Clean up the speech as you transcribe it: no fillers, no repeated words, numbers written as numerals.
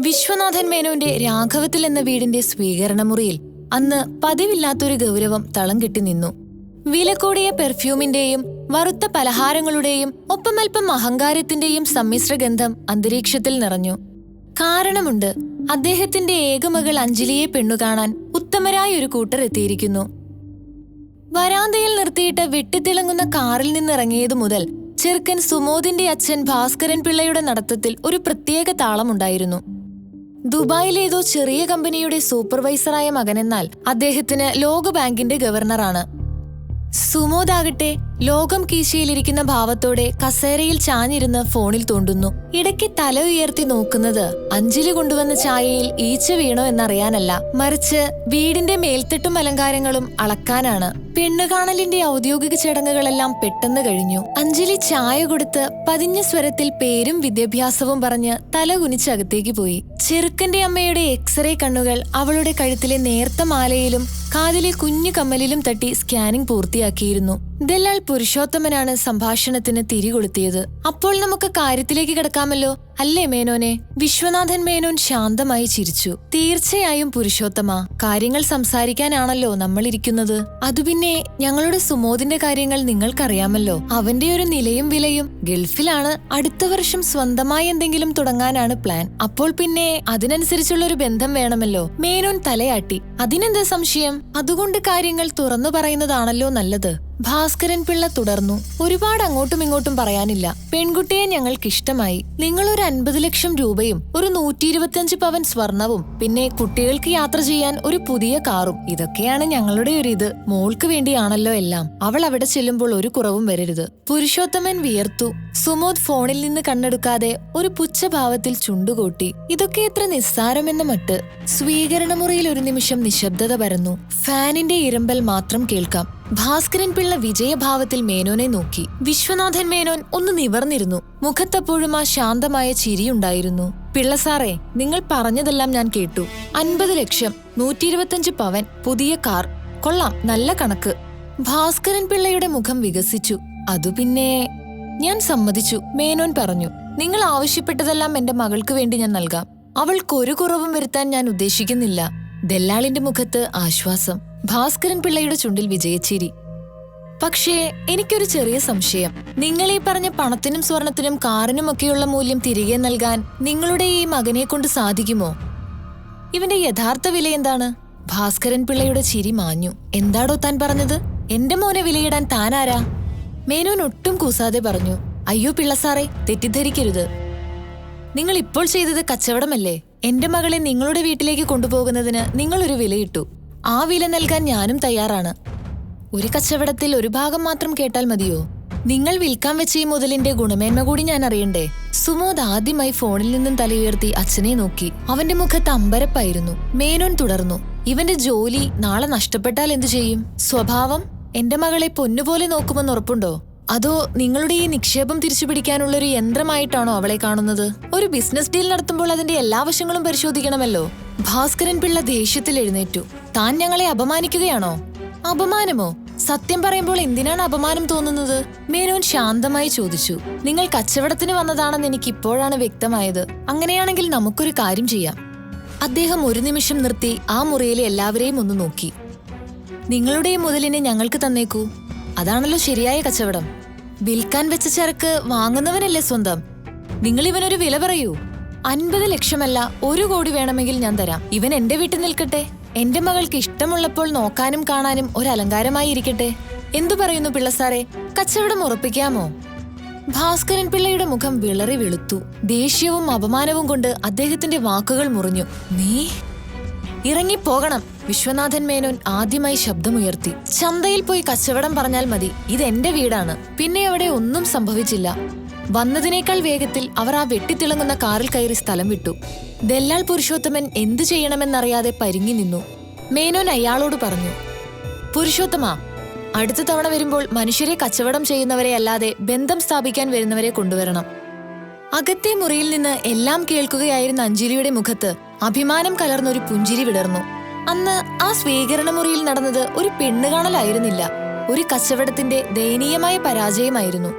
വിശ്വനാഥൻ മേനോന്റെ രാഘവത്തിൽ എന്ന വീടിന്റെ സ്വീകരണമുറിയിൽ അന്ന് പതിവില്ലാത്തൊരു ഗൗരവം തളം കെട്ടി നിന്നു. വിലകൂടിയ പെർഫ്യൂമിന്റെയും വറുത്ത പലഹാരങ്ങളുടെയും ഒപ്പമൽപ്പം അഹങ്കാരത്തിന്റെയും സമ്മിശ്രഗന്ധം അന്തരീക്ഷത്തിൽ നിറഞ്ഞു. കാരണമുണ്ട്. അദ്ദേഹത്തിന്റെ ഏകമകൾ അഞ്ജലിയെ പെണ്ണുകാണാൻ ഉത്തമരായ ഒരു കൂട്ടർ എത്തിയിരിക്കുന്നു. വരാന്തയിൽ നിർത്തിയിട്ട് വെട്ടിത്തിളങ്ങുന്ന കാറിൽ നിന്നിറങ്ങിയതു മുതൽ ചെറുക്കൻ സുമോദിന്റെ അച്ഛൻ ഭാസ്കരൻ പിള്ളയുടെ നടത്തത്തിൽ ഒരു പ്രത്യേക താളമുണ്ടായിരുന്നു. ദുബായിലേതോ ചെറിയ കമ്പനിയുടെ സൂപ്പർവൈസറായ മകനെന്നാൽ അദ്ദേഹത്തിന് ലോകബാങ്കിന്റെ ഗവർണറാണ്. സുമോദാകട്ടെ ലോകം കീശയിലിരിക്കുന്ന ഭാവത്തോടെ കസേരയിൽ ചാഞ്ഞിരുന്ന് ഫോണിൽ തോണ്ടുന്നു. ഇടയ്ക്ക് തല ഉയർത്തി നോക്കുന്നത് അഞ്ജലി കൊണ്ടുവന്ന ചായയിൽ ഈച്ച വീണോ എന്നറിയാനല്ല, മറിച്ച് വീടിന്റെ മേൽത്തട്ടും അലങ്കാരങ്ങളും അളക്കാനാണ്. പെണ്ണുകാണലിന്റെ ഔദ്യോഗിക ചടങ്ങുകളെല്ലാം പെട്ടെന്ന് കഴിഞ്ഞു. അഞ്ജലി ചായ കൊടുത്ത് പതിഞ്ഞ സ്വരത്തിൽ പേരും വിദ്യാഭ്യാസവും പറഞ്ഞ് തല കുനിച്ചകത്തേക്ക് പോയി. ചെറുക്കന്റെ അമ്മയുടെ എക്സ്റേ കണ്ണുകൾ അവളുടെ കഴുത്തിലെ നേർത്ത മാലയിലും കാതിലെ കുഞ്ഞു കമ്മലിലും തട്ടി സ്കാനിംഗ് പൂർത്തിയാക്കിയിരുന്നു. ദല്ലാൽ പുരുഷോത്തമനാണ് സംഭാഷണത്തിന് തിരികൊളുത്തിയത്. അപ്പോൾ നമുക്ക് കാര്യത്തിലേക്ക് കിടക്കാമല്ലോ, അല്ലേ മേനോനെ? വിശ്വനാഥൻ മേനോൻ ശാന്തമായി ചിരിച്ചു. തീർച്ചയായും പുരുഷോത്തമ, കാര്യങ്ങൾ സംസാരിക്കാനാണല്ലോ നമ്മൾ ഇരിക്കുന്നത്. അതുപിന്നെ ഞങ്ങളുടെ സുമോദിന്റെ കാര്യങ്ങൾ നിങ്ങൾക്കറിയാമല്ലോ. അവന്റെ ഒരു നിലയും വിലയും ഗൾഫിലാണ്. അടുത്ത വർഷം സ്വന്തമായി എന്തെങ്കിലും തുടങ്ങാനാണ് പ്ലാൻ. അപ്പോൾ പിന്നെ അതിനനുസരിച്ചുള്ള ഒരു ബന്ധം വേണമല്ലോ. മേനോൻ തലയാട്ടി. അതിനെന്താ സംശയം? അതുകൊണ്ട് കാര്യങ്ങൾ തുറന്നു പറയുന്നതാണല്ലോ നല്ലത്. ഭാസ്കരൻ പിള്ള തുടർന്നു. ഒരുപാട് അങ്ങോട്ടും ഇങ്ങോട്ടും പറയാനില്ല. പെൺകുട്ടിയെ ഞങ്ങൾക്കിഷ്ടമായി. നിങ്ങളൊരു 50 ലക്ഷം രൂപയും ഒരു 125 പവൻ സ്വർണവും പിന്നെ കുട്ടികൾക്ക് യാത്ര ചെയ്യാൻ ഒരു പുതിയ കാറും, ഇതൊക്കെയാണ് ഞങ്ങളുടെ ഒരു ഇത്. മോൾക്ക് വേണ്ടിയാണല്ലോ എല്ലാം. അവൾ അവിടെ ചെല്ലുമ്പോൾ ഒരു കുറവും വരരുത്. പുരുഷോത്തമൻ വിയർത്തു. സുമോദ് ഫോണിൽ നിന്ന് കണ്ണെടുക്കാതെ ഒരു പുച്ഛഭാവത്തിൽ ചുണ്ടുകൂട്ടി. ഇതൊക്കെ എത്ര നിസ്സാരമെന്ന മട്ട്. സ്വീകരണമുറിയിൽ ഒരു നിമിഷം നിശബ്ദത പരന്നു. ഫാനിന്റെ ഇരമ്പൽ മാത്രം കേൾക്കാം. ഭാസ്കരൻ പിള്ള വിജയഭാവത്തിൽ മേനോനെ നോക്കി. വിശ്വനാഥൻ മേനോൻ ഒന്ന് നിവർന്നിരുന്നു. മുഖത്തപ്പോഴും ആ ശാന്തമായ ചിരിയുണ്ടായിരുന്നു. പിള്ള സാറേ, നിങ്ങൾ പറഞ്ഞതെല്ലാം ഞാൻ കേട്ടു. 50 ലക്ഷം, 125 പവൻ, പുതിയ കാർ, കൊള്ളാം, നല്ല കണക്ക്. ഭാസ്കരൻ പിള്ളയുടെ മുഖം വികസിച്ചു. അതു പിന്നെ ഞാൻ സമ്മതിച്ചു, മേനോൻ പറഞ്ഞു. നിങ്ങൾ ആവശ്യപ്പെട്ടതെല്ലാം എന്റെ മകൾക്ക് വേണ്ടി ഞാൻ നൽകാം. അവൾക്കൊരു കുറവും വരുത്താൻ ഞാൻ ഉദ്ദേശിക്കുന്നില്ല. ദല്ലാളിന്റെ മുഖത്ത് ആശ്വാസം. ഭാസ്കരൻ പിള്ളയുടെ ചുണ്ടിൽ വിജയച്ചിരി. പക്ഷേ എനിക്കൊരു ചെറിയ സംശയം. നിങ്ങൾ ഈ പറഞ്ഞ പണത്തിനും സ്വർണത്തിനും കാറിനുമൊക്കെയുള്ള മൂല്യം തിരികെ നൽകാൻ നിങ്ങളുടെ ഈ മകനെ കൊണ്ട് സാധിക്കുമോ? ഇവന്റെ യഥാർത്ഥ വില എന്താണ്? ഭാസ്കരൻ പിള്ളയുടെ ചിരി മാഞ്ഞു. എന്താടോ താൻ പറഞ്ഞത്? എന്റെ മോനെ വിലയിടാൻ താനാരാ? മേനോൻ ഒട്ടും കൂസാതെ പറഞ്ഞു. അയ്യോ പിള്ള സാറേ, തെറ്റിദ്ധരിക്കരുത്. നിങ്ങൾ ഇപ്പോൾ ചെയ്തത് കച്ചവടമല്ലേ? എന്റെ മകളെ നിങ്ങളുടെ വീട്ടിലേക്ക് കൊണ്ടുപോകുന്നതിന് നിങ്ങളൊരു വിലയിട്ടു. ആ വില നൽകാൻ ഞാനും തയ്യാറാണ്. ഒരു കച്ചവടത്തിൽ ഒരു ഭാഗം മാത്രം കേട്ടാൽ മതിയോ? നിങ്ങൾ വിൽക്കാൻ വെച്ച ഈ മുതലിന്റെ ഗുണമേന്മ കൂടി ഞാൻ അറിയണ്ടേ? സുമോദ് ആദ്യമായി ഫോണിൽ നിന്നും തലയുയർത്തി അച്ഛനെ നോക്കി. അവന്റെ മുഖത്ത് അമ്പരപ്പായിരുന്നു. മേനോൻ തുടർന്നു. ഇവന്റെ ജോലി നാളെ നഷ്ടപ്പെട്ടാൽ എന്തു ചെയ്യും? സ്വഭാവം എന്റെ മകളെ പൊന്നുപോലെ നോക്കുമെന്ന് ഉറപ്പുണ്ടോ? അതോ നിങ്ങളുടെ ഈ നിക്ഷേപം തിരിച്ചുപിടിക്കാനുള്ള ഒരു യന്ത്രമായിട്ടാണോ അവളെ കാണുന്നത്? ഒരു ബിസിനസ് ഡീൽ നടത്തുമ്പോൾ അതിന്റെ എല്ലാ വശങ്ങളും പരിശോധിക്കണമല്ലോ. ഭാസ്കരൻ പിള്ള ദേഷ്യത്തിൽ എഴുന്നേറ്റു. താൻ ഞങ്ങളെ അപമാനിക്കുകയാണോ? അപമാനമോ? സത്യം പറയുമ്പോൾ എന്തിനാണ് അപമാനം തോന്നുന്നത്? മേനോൻ ശാന്തമായി ചോദിച്ചു. നിങ്ങൾ കച്ചവടത്തിന് വന്നതാണെന്ന് എനിക്ക് ഇപ്പോഴാണ് വ്യക്തമായത്. അങ്ങനെയാണെങ്കിൽ നമുക്കൊരു കാര്യം ചെയ്യാം. അദ്ദേഹം ഒരു നിമിഷം നിർത്തി ആ മുറിയിലെ എല്ലാവരെയും ഒന്ന് നോക്കി. നിങ്ങളുടെ മുതലിനെ ഞങ്ങൾക്ക് തന്നേക്കൂ. അതാണല്ലോ ശരിയായ കച്ചവടം. വിൽക്കാൻ വെച്ച ചരക്ക് വാങ്ങുന്നവനല്ലേ സ്വന്തം. നിങ്ങൾ ഇവനൊരു വില പറയൂ. 50 ലക്ഷമല്ല, 1 കോടി വേണമെങ്കിൽ ഞാൻ തരാം. ഇവൻ എന്റെ വീട്ടിൽ നിൽക്കട്ടെ. എന്റെ മകൾക്ക് ഇഷ്ടമുള്ളപ്പോൾ നോക്കാനും കാണാനും ഒരു അലങ്കാരമായി ഇരിക്കട്ടെ. എന്തു പറയുന്നു പിള്ള സാറേ? കച്ചവടം ഉറപ്പിക്കാമോ? ഭാസ്കരൻ പിള്ളയുടെ മുഖം വിളറി വെളുത്തു. ദേഷ്യവും അപമാനവും കൊണ്ട് അദ്ദേഹത്തിന്റെ വാക്കുകൾ മുറിഞ്ഞു. നീ ഇറങ്ങിപ്പോകണം. വിശ്വനാഥൻ മേനോൻ ആദ്യമായി ശബ്ദമുയർത്തി. ചന്തയിൽ പോയി കച്ചവടം പറഞ്ഞാൽ മതി. ഇതെന്റെ വീടാണ്. പിന്നെ അവിടെ ഒന്നും സംഭവിച്ചില്ല. വന്നതിനേക്കാൾ വേഗത്തിൽ അവർ ആ വെട്ടിത്തിളങ്ങുന്ന കാറിൽ കയറി സ്ഥലം വിട്ടു. ദല്ലാൽ പുരുഷോത്തമൻ എന്തു ചെയ്യണമെന്നറിയാതെ പരിങ്ങി നിന്നു. മേനോൻ അയാളോട് പറഞ്ഞു. പുരുഷോത്തമ, അടുത്ത തവണ വരുമ്പോൾ മനുഷ്യരെ കച്ചവടം ചെയ്യുന്നവരെ അല്ലാതെ ബന്ധം സ്ഥാപിക്കാൻ വരുന്നവരെ കൊണ്ടുവരണം. അകത്തെ മുറിയിൽ നിന്ന് എല്ലാം കേൾക്കുകയായിരുന്ന അഞ്ജലിയുടെ മുഖത്ത് അഭിമാനം കലർന്നൊരു പുഞ്ചിരി വിടർന്നു. അന്ന് ആ സ്വീകരണ മുറിയിൽ നടന്നത് ഒരു പെണ്ണുകാണലായിരുന്നില്ല, ഒരു കച്ചവടത്തിന്റെ ദയനീയമായ പരാജയമായിരുന്നു.